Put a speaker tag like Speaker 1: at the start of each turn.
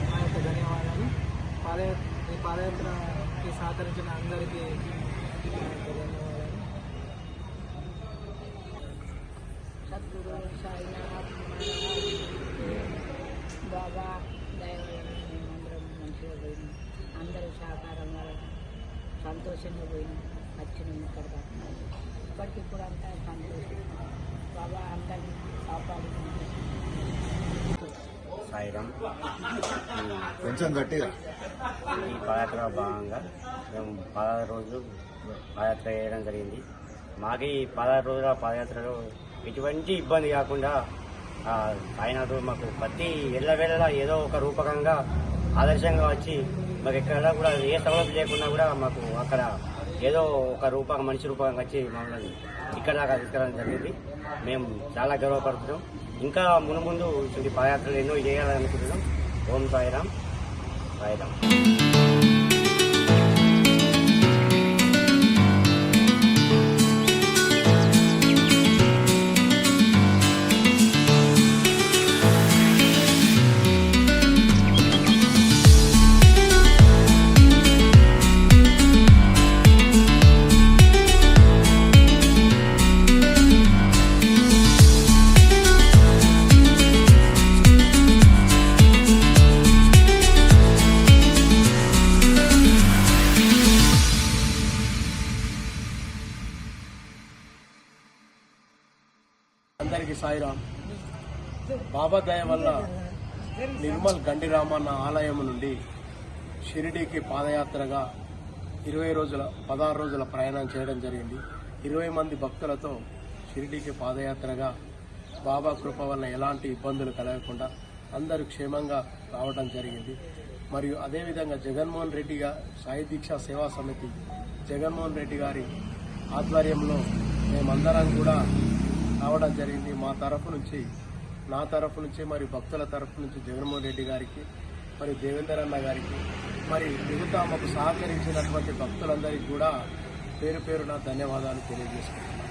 Speaker 1: మా యొక్క ధన్యవాదాలు. ఈ పాదయాత్రకి సహకరించిన అందరికీ ధన్యవాదాలు.
Speaker 2: సద్గురు సాయినాథ్ బాబా దయవల్ల మేమందరం మంచిగా పోయినాం. అందరూ సహకారం వల్ల సంతోషంగా పోయినాం. వచ్చినాం ఇక్కడ దాకా. ఇప్పటికిప్పుడు అంతా సంతోషం. బాబా అందరినీ కాపాడు.
Speaker 3: సాయిరామ్.
Speaker 4: కొంచెం గట్టిగా.
Speaker 3: ఈ పాదయాత్ర భాగంగా మేము 16 రోజులు పాదయాత్ర చేయడం జరిగింది. మాకు ఈ 16 రోజుల పాదయాత్రలో ఎటువంటి ఇబ్బంది కాకుండా సాయినాథుడు మాకు ప్రతి ఎల్లవేళలా ఏదో ఒక రూపకంగా ఆదర్శంగా వచ్చి మాకు ఎక్కడ కూడా ఏ సౌలభ్యం లేకున్నా కూడా మాకు అక్కడ ఏదో ఒక రూపంగా మనిషి రూపంగా వచ్చి మమ్మల్ని ఇక్కడ దాకా తీసుకురావడం జరిగింది. మేము చాలా గర్వపడుతున్నాం. ఇంకా ముందు ఈ పాదయాత్రలు ఎన్నో చేయాలనుకుంటున్నాం. ఓం సాయిరామ్. సాయిరామ్.
Speaker 5: అందరికీ సాయిరామ్. బాబా దయ వల్ల నిర్మల్ గండి రామన్న ఆలయం నుండి షిరిడీకి పాదయాత్రగా 16 రోజుల ప్రయాణం చేయడం జరిగింది. 20 మంది భక్తులతో షిరిడీకి పాదయాత్రగా బాబా కృప వల్ల ఎలాంటి ఇబ్బందులు కలగకుండా అందరూ క్షేమంగా రావడం జరిగింది. మరియు అదేవిధంగా జగన్మోహన్ రెడ్డి సాయి దీక్ష సేవా సమితి జగన్మోహన్ రెడ్డి గారి ఆధ్వర్యంలో మేమందరం కూడా రావడం జరిగింది. నా తరఫు నుంచి మరి భక్తుల తరఫు నుంచి జగన్మోహన్ రెడ్డి గారికి, మరి దేవేందర్ అన్న గారికి, మరి మిగతా మాకు సహకరించినటువంటి భక్తులందరికీ కూడా పేరు పేరున ధన్యవాదాలు తెలియజేసుకుంటున్నాను.